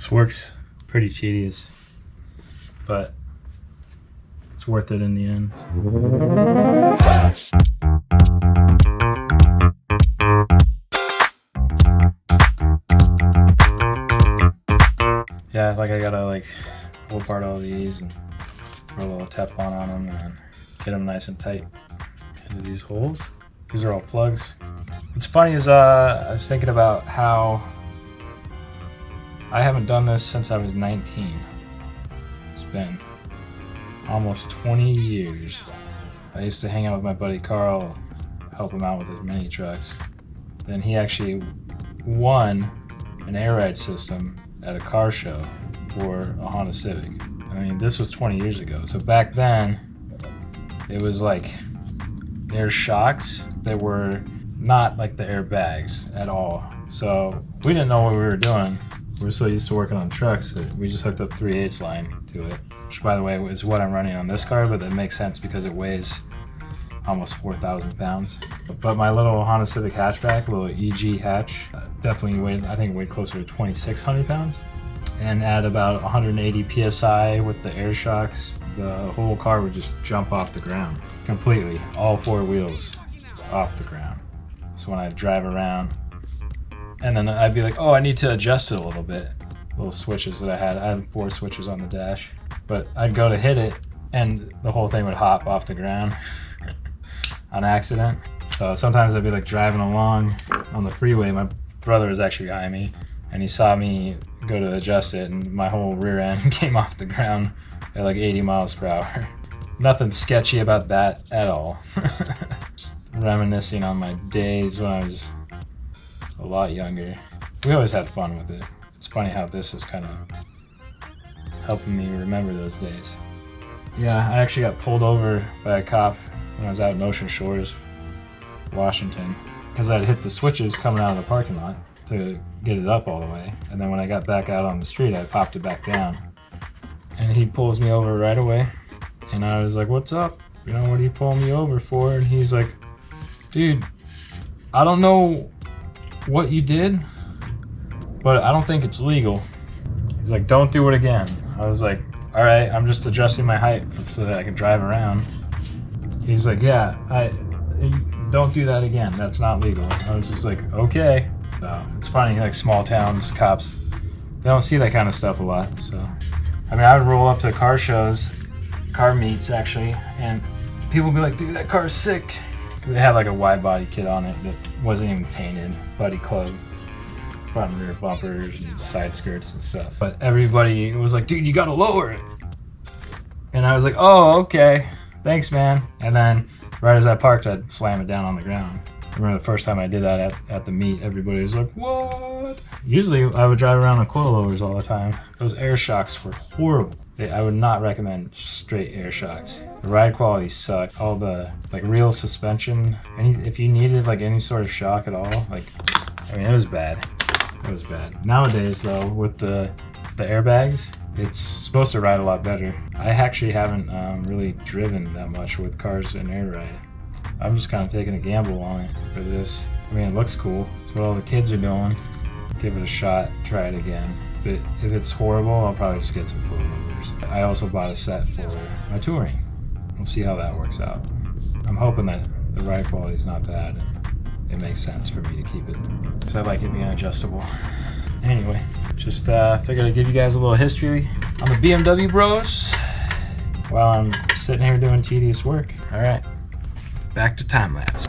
This work's pretty tedious, but it's worth it in the end. Yeah, like I gotta pull apart all these and put a little Teflon on them and get them nice and tight into these holes. These are all plugs. What's funny is I was thinking about how I haven't done this since I was 19. It's been almost 20 years. I used to hang out with my buddy Carl, help him out with his mini trucks. Then he actually won an air ride system at a car show for a Honda Civic. I mean, this was 20 years ago. So back then, it was like air shocks that were not like the airbags at all. So we didn't know what we were doing. We were so used to working on trucks that we just hooked up 3/8 line to it, which by the way is what I'm running on this car, but that makes sense because it weighs almost 4,000 pounds. But my little Honda Civic hatchback, little EG hatch, definitely weighed closer to 2,600 pounds. And at about 180 PSI with the air shocks, the whole car would just jump off the ground completely, all four wheels off the ground. So when I'd drive around, and then I'd be like, oh, I need to adjust it a little bit. Little switches that I had 4 switches on the dash, but I'd go to hit it and the whole thing would hop off the ground on accident. So sometimes I'd be like driving along on the freeway. My brother was actually behind me and he saw me go to adjust it and my whole rear end came off the ground at like 80 miles per hour. Nothing sketchy about that at all. Just reminiscing on my days when I was a lot younger. We always had fun with it. It's funny how this is kind of helping me remember those days. Yeah, I actually got pulled over by a cop when I was out in Ocean Shores, Washington, because I'd hit the switches coming out of the parking lot to get it up all the way. And then when I got back out on the street, I popped it back down. And he pulls me over right away. And I was like, what's up? You know, what are you pulling me over for? And he's like, dude, I don't know what you did, but I don't think it's legal. He's like, don't do it again. I was like, all right, I'm just adjusting my height so that I can drive around. He's like, yeah, don't do that again. That's not legal. I was just like, okay. So it's funny, like small towns, cops, they don't see that kind of stuff a lot. So, I mean, I would roll up to car shows, car meets actually, and people would be like, dude, that car's sick. They had like a wide body kit on it that wasn't even painted, buddy club, front and rear bumpers and side skirts and stuff. But everybody was like, dude, you gotta lower it. And I was like, oh, okay, thanks, man. And then right as I parked, I'd slam it down on the ground. I remember the first time I did that at the meet, everybody was like, what? Usually I would drive around on coilovers all the time. Those air shocks were horrible. I would not recommend straight air shocks. The ride quality sucked. All the real suspension, if you needed any sort of shock at all, I mean, it was bad. It was bad. Nowadays though, with the airbags, it's supposed to ride a lot better. I actually haven't really driven that much with cars in air ride. I'm just kind of taking a gamble on it for this. I mean, it looks cool. It's what all the kids are doing. Give it a shot, try it again. If it's horrible, I'll probably just get some coilovers. I also bought a set for my touring. We'll see how that works out. I'm hoping that the ride quality is not bad and it makes sense for me to keep it, because I like it being adjustable. Anyway, just figured I'd give you guys a little history on the BMW bros while I'm sitting here doing tedious work. All right, back to time lapse.